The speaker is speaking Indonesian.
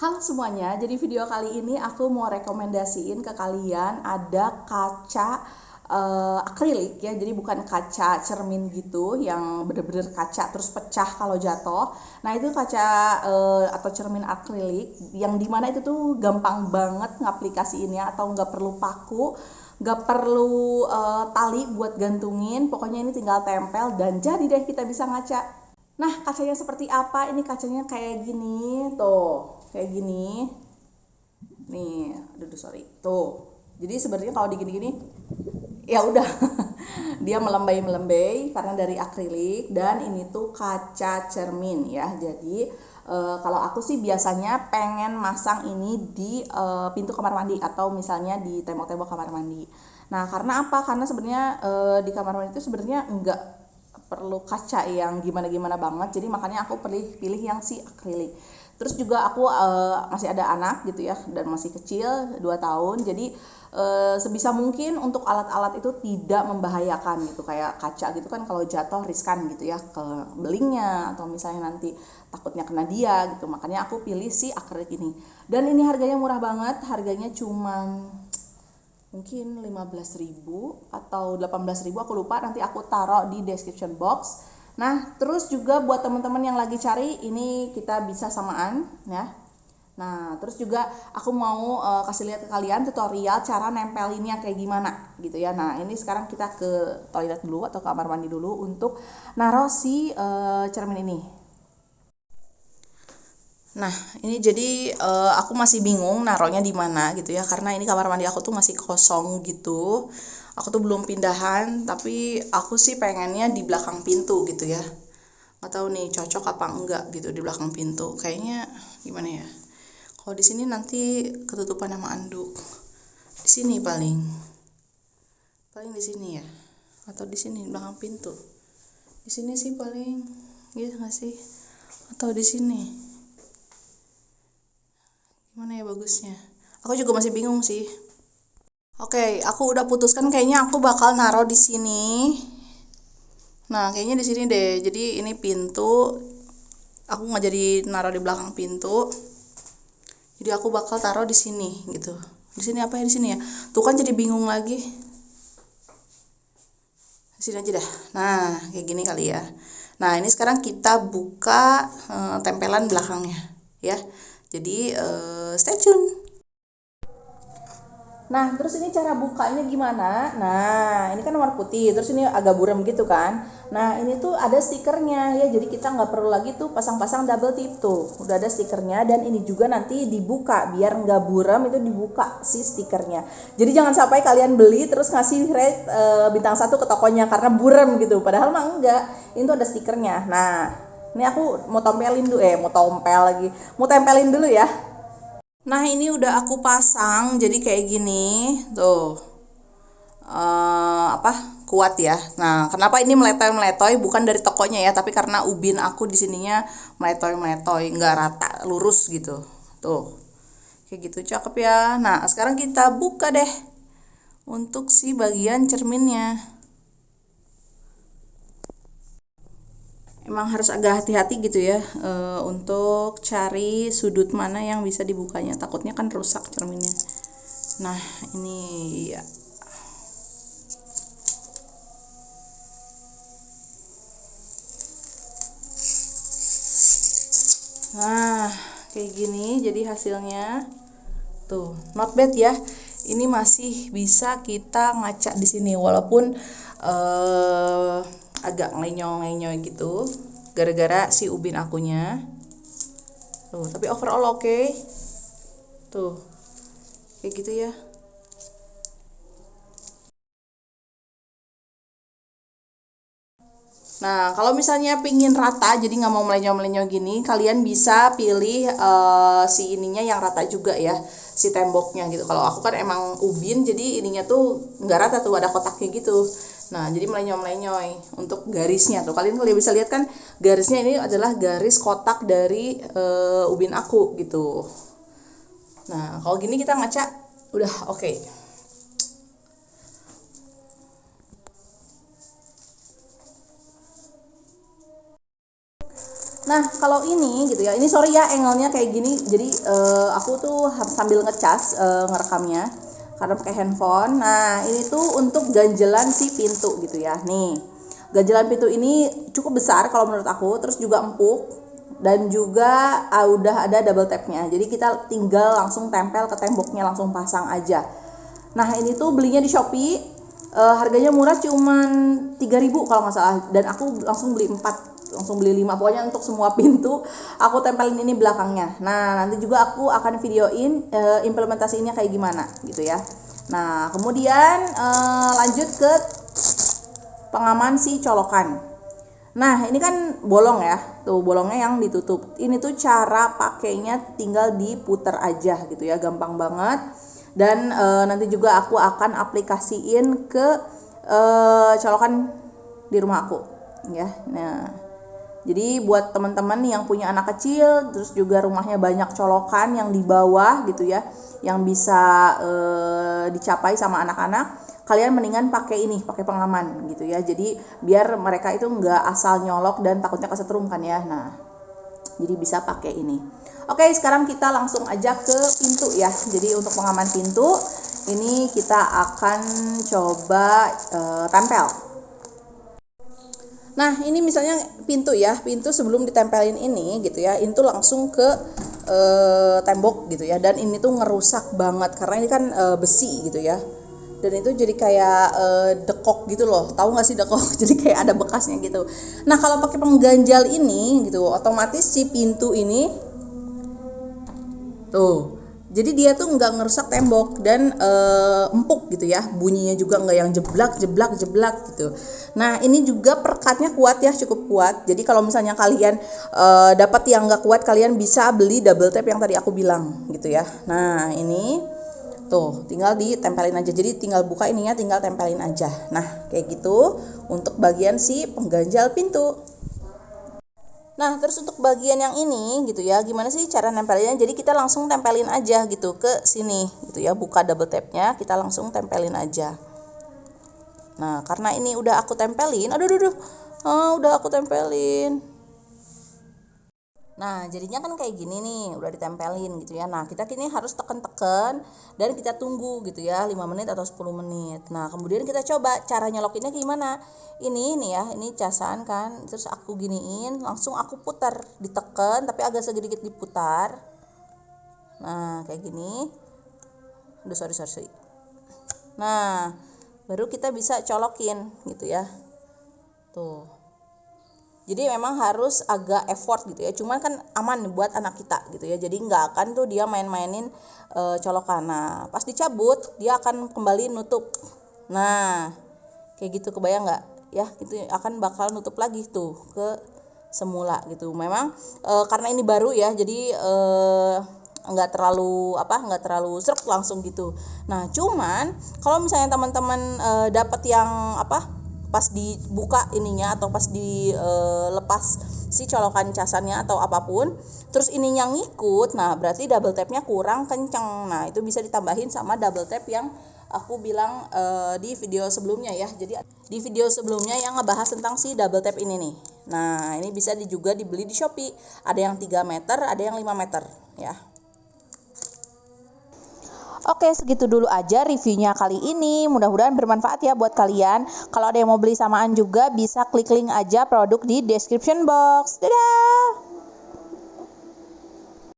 Halo semuanya, jadi video kali ini aku mau rekomendasiin ke kalian ada kaca akrilik ya, jadi bukan kaca cermin gitu yang bener-bener kaca terus pecah kalau jatuh. Nah itu kaca atau cermin akrilik yang dimana itu tuh gampang banget ngaplikasiinnya atau nggak perlu paku, nggak perlu tali buat gantungin, pokoknya ini tinggal tempel dan jadi deh kita bisa ngaca. Nah, kacanya seperti apa? Ini kacanya kayak gini, tuh, kayak gini. Nih, aduh sorry. Tuh. Jadi sebenarnya kalau digini-gini ya udah dia melembai-melembai karena dari akrilik dan ini tuh kaca cermin ya. Jadi kalau aku sih biasanya pengen masang ini di pintu kamar mandi atau misalnya di tembok-tembok kamar mandi. Nah, karena apa? Karena sebenarnya di kamar mandi itu sebenarnya enggak perlu kaca yang gimana-gimana banget, jadi makanya aku pilih yang si akrilik. Terus juga aku masih ada anak gitu ya dan masih kecil 2 tahun, jadi sebisa mungkin untuk alat-alat itu tidak membahayakan gitu, kayak kaca gitu kan kalau jatuh riskan gitu ya ke belingnya atau misalnya nanti takutnya kena dia gitu, makanya aku pilih si akrilik ini. Dan ini harganya murah banget, harganya cuman mungkin 15.000 atau 18.000, aku lupa, nanti aku taruh di description box. Nah terus juga buat teman-teman yang lagi cari ini kita bisa samaan ya. Nah terus juga aku mau kasih lihat ke kalian tutorial cara nempelinnya kayak gimana gitu ya. Nah ini sekarang kita ke toilet dulu atau kamar mandi dulu untuk naruh si cermin ini. Nah, ini jadi aku masih bingung naruhnya di mana gitu ya, karena ini kamar mandi aku tuh masih kosong gitu. Aku tuh belum pindahan, tapi aku sih pengennya di belakang pintu gitu ya. Nggak tahu nih cocok apa enggak gitu di belakang pintu. Kayaknya gimana ya? Kalau di sini nanti ketutupan sama anduk. Di sini paling, paling di sini ya, atau di sini belakang pintu. Di sini sih paling, gitu nggak sih? Atau di sini? Gimana ya bagusnya? Aku juga masih bingung sih. Oke, aku udah putuskan kayaknya aku bakal naruh di sini. Nah, kayaknya di sini deh. Jadi ini pintu. Aku nggak jadi naruh di belakang pintu. Jadi aku bakal taruh di sini gitu. Di sini apa ya di sini ya? Tuh kan jadi bingung lagi. Di sini aja dah. Nah, kayak gini kali ya. Nah, ini sekarang kita buka tempelan belakangnya ya. Jadi stay tune. Nah, terus ini cara bukanya gimana? Nah, ini kan warna putih, terus ini agak buram gitu kan. Nah, ini tuh ada stikernya ya, jadi kita nggak perlu lagi tuh pasang-pasang double tip tuh. Udah ada stikernya dan ini juga nanti dibuka, biar nggak buram itu dibuka si stikernya. Jadi jangan sampai kalian beli terus ngasih rate bintang 1 ke tokonya karena buram gitu. Padahal mah enggak, ini tuh ada stikernya. Nah, ini aku mau tempelin dulu, mau tompel lagi. Mau tempelin dulu ya. Nah ini udah aku pasang jadi kayak gini tuh apa kuat ya. Nah kenapa ini meletoy-meletoy bukan dari tokonya ya, tapi karena ubin aku di sininya meletoy-meletoy nggak rata lurus gitu. Tuh kayak gitu cakep ya. Nah sekarang kita buka deh untuk si bagian cerminnya. Emang harus agak hati-hati gitu ya untuk cari sudut mana yang bisa dibukanya, takutnya kan rusak cerminnya. Nah ini ya. Nah kayak gini jadi hasilnya tuh, not bad ya. Ini masih bisa kita ngaca di sini walaupun agak ngelenyoy gitu gara-gara si ubin akunya tuh, tapi overall oke. Tuh kayak gitu ya. Nah, kalau misalnya pingin rata, jadi nggak mau melenyong-melenyong gini, kalian bisa pilih si ininya yang rata juga ya, si temboknya gitu. Kalau aku kan emang ubin, jadi ininya tuh nggak rata tuh, ada kotaknya gitu. Nah, jadi melenyong-melenyoy untuk garisnya tuh. Kalian bisa lihat kan, garisnya ini adalah garis kotak dari ubin aku gitu. Nah, kalau gini kita ngaca udah oke. Nah, kalau ini gitu ya, ini sorry ya angle-nya kayak gini. Jadi aku tuh sambil ngecas ngerekamnya karena pakai handphone. Nah, ini tuh untuk ganjelan si pintu gitu ya. Nih, ganjelan pintu ini cukup besar kalau menurut aku, terus juga empuk dan juga udah ada double tapnya. Jadi kita tinggal langsung tempel ke temboknya, langsung pasang aja. Nah, ini tuh belinya di Shopee. Harganya murah, cuman 3.000 kalau nggak salah, dan aku langsung beli 4, langsung beli 5, pokoknya untuk semua pintu aku tempelin ini belakangnya. Nah, nanti juga aku akan videoin implementasinya kayak gimana gitu ya. Nah, kemudian lanjut ke pengaman si colokan. Nah, ini kan bolong ya, tuh bolongnya yang ditutup. Ini tuh cara pakainya tinggal diputer aja gitu ya, gampang banget. Dan nanti juga aku akan aplikasiin ke colokan di rumah aku ya. Nah, jadi buat teman-teman yang punya anak kecil, terus juga rumahnya banyak colokan yang di bawah gitu ya, yang bisa dicapai sama anak-anak, kalian mendingan pakai ini, pakai pengaman gitu ya. Jadi biar mereka itu nggak asal nyolok dan takutnya kesetrum kan ya. Nah, jadi bisa pakai ini. Oke, sekarang kita langsung aja ke pintu ya. Jadi untuk pengaman pintu ini kita akan coba tempel. Nah, ini misalnya pintu ya, pintu sebelum ditempelin ini gitu ya, itu langsung ke tembok gitu ya. Dan ini tuh ngerusak banget karena ini kan besi gitu ya. Dan itu jadi kayak dekok gitu loh, tahu nggak sih dekok? Jadi kayak ada bekasnya gitu. Nah, kalau pakai pengganjal ini gitu, otomatis si pintu ini tuh, jadi dia tuh nggak ngerusak tembok dan empuk gitu ya, bunyinya juga nggak yang jeblak gitu. Nah, ini juga perkatnya kuat ya, cukup kuat. Jadi kalau misalnya kalian dapat yang nggak kuat, kalian bisa beli double tape yang tadi aku bilang gitu ya. Nah, ini tuh tinggal ditempelin aja, jadi tinggal buka ininya, tinggal tempelin aja. Nah, kayak gitu untuk bagian si pengganjal pintu. Nah, terus untuk bagian yang ini gitu ya, gimana sih cara nempelinnya? Jadi kita langsung tempelin aja gitu ke sini gitu ya, buka double tape-nya, kita langsung tempelin aja. Nah, karena ini udah aku tempelin, udah aku tempelin. Nah, jadinya kan kayak gini nih, udah ditempelin gitu ya. Nah, kita kini harus tekan-tekan dan kita tunggu gitu ya, 5 menit atau 10 menit. Nah, kemudian kita coba cara nyolokinnya gimana. Ini nih ya, ini casan kan, terus aku giniin, langsung aku putar, ditekan tapi agak sedikit diputar. Nah, kayak gini. Udah sorry. Nah, baru kita bisa colokin gitu ya. Tuh. Jadi memang harus agak effort gitu ya, cuman kan aman buat anak kita gitu ya, jadi nggak akan tuh dia main-mainin colokan. Nah, pas dicabut dia akan kembali nutup. Nah, kayak gitu, kebayang nggak ya, gitu akan bakal nutup lagi tuh ke semula gitu. Memang karena ini baru ya, jadi nggak terlalu serk langsung gitu. Nah, cuman kalau misalnya teman-teman dapat yang pas dibuka ininya atau pas dilepas si colokan casannya atau apapun, terus ininya ngikut, nah berarti double tape-nya kurang kenceng. Nah, itu bisa ditambahin sama double tape yang aku bilang di video sebelumnya ya. Jadi di video sebelumnya yang ngebahas tentang si double tape ini nih. Nah, ini bisa juga dibeli di Shopee. Ada yang 3 meter, ada yang 5 meter ya. Oke, segitu dulu aja reviewnya kali ini. Mudah-mudahan bermanfaat ya buat kalian. Kalau ada yang mau beli samaan juga bisa klik link aja produk di description box. Dadah!